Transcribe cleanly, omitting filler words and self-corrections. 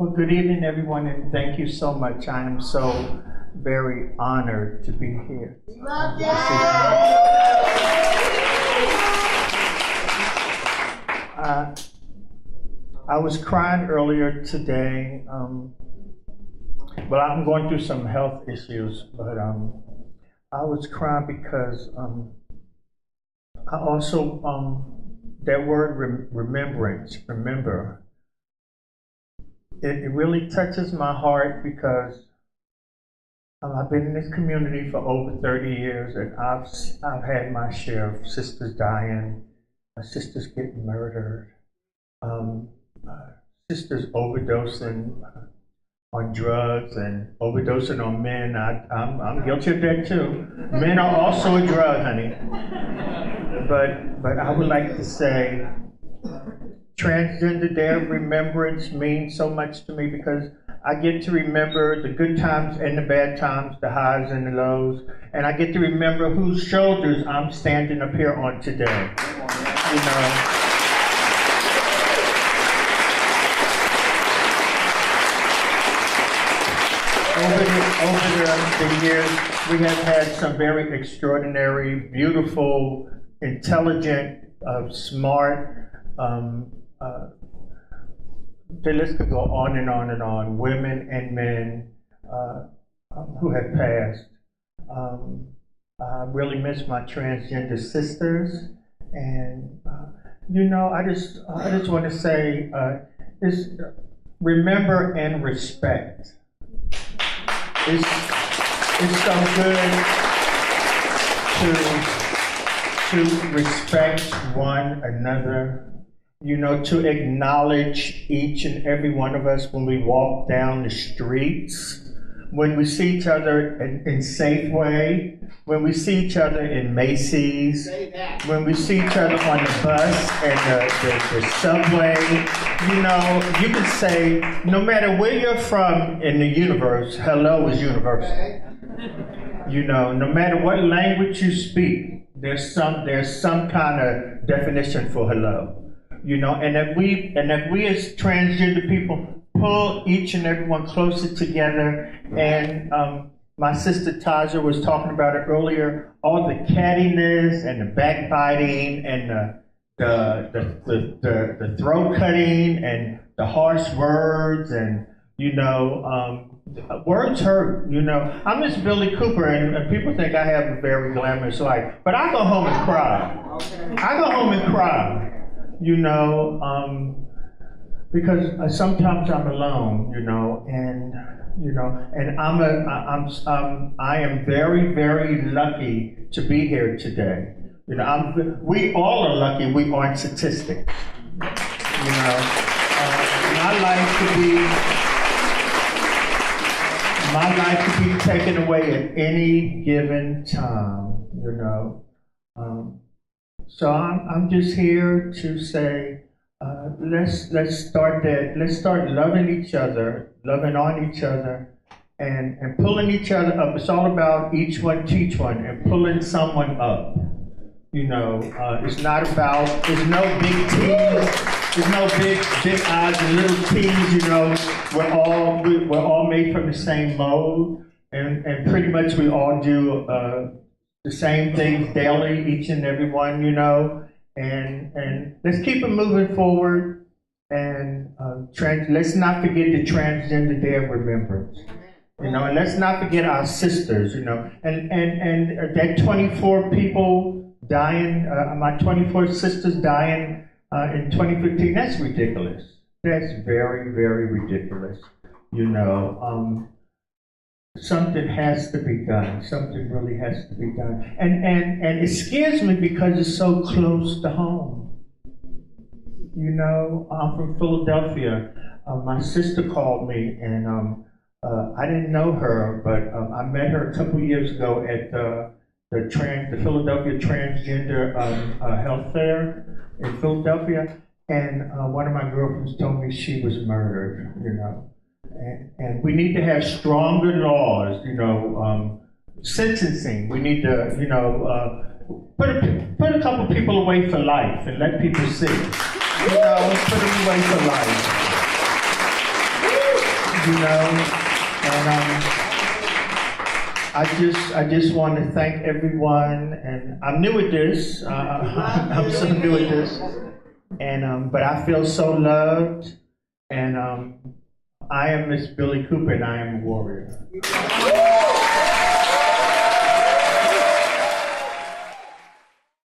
Well, good evening, everyone, and thank you so much. I am so very honored to be here. I was crying earlier today. Well, I'm going through some health issues, but I was crying because I also, that word remembrance, remember, it really touches my heart because I've been in this community for over 30 years, and I've had my share of sisters dying, sisters getting murdered, sisters overdosing on drugs and overdosing on men. I'm guilty of that too. Men are also a drug, honey. But I would like to say, Transgender Day of Remembrance means so much to me because I get to remember the good times and the bad times, the highs and the lows, and I get to remember whose shoulders I'm standing up here on today. You know. Over the years, we have had some very extraordinary, beautiful, intelligent, smart, the list could go on and on and on, women and men who have passed. I really miss my transgender sisters, and you know, I just want to say, remember and respect. It's so good to respect one another. You know, to acknowledge each and every one of us when we walk down the streets, when we see each other in Safeway, when we see each other in Macy's, when we see each other on the bus and the subway. You know, you can say, no matter where you're from in the universe, hello is universal. You know, no matter what language you speak, there's some kind of definition for hello. You know, and if we as transgender people pull each and every one closer together, and my sister Taja was talking about it earlier, all the cattiness and the backbiting and the throat cutting and the harsh words, and you know, words hurt. You know, I miss Billie Cooper, and people think I have a very glamorous life, but I go home and cry. I go home and cry. You know, because sometimes I'm alone, you know, and I am very, very lucky to be here today. You know, we all are lucky we aren't statistics. You know, my life could be taken away at any given time. You know. So I'm just here to say, let's start that. Let's start loving each other, loving on each other, and pulling each other up. It's all about each one teach one and pulling someone up. You know, it's not about. There's no big teams. There's no big eyes and little teams. You know, we're all made from the same mold, and pretty much we all do. The same things daily, each and every one, you know, and let's keep it moving forward, and let's not forget the Transgender Day of Remembrance, you know, and let's not forget our sisters, you know, and that 24 people dying, my 24 sisters dying in 2015, that's ridiculous. That's very, very ridiculous, you know. Something has to be done. Something really has to be done. And it scares me because it's so close to home. You know, I'm from Philadelphia. My sister called me, and I didn't know her, but I met her a couple years ago at the Philadelphia Transgender Health Fair in Philadelphia. And one of my girlfriends told me she was murdered, you know. And we need to have stronger laws, you know, sentencing. We need to, you know, put a couple people away for life and let people see. You know, put them away for life. you know, and I just want to thank everyone, and I'm new at this. I'm so new at this, and but I feel so loved, and I am Miss Billie Cooper, and I am a warrior.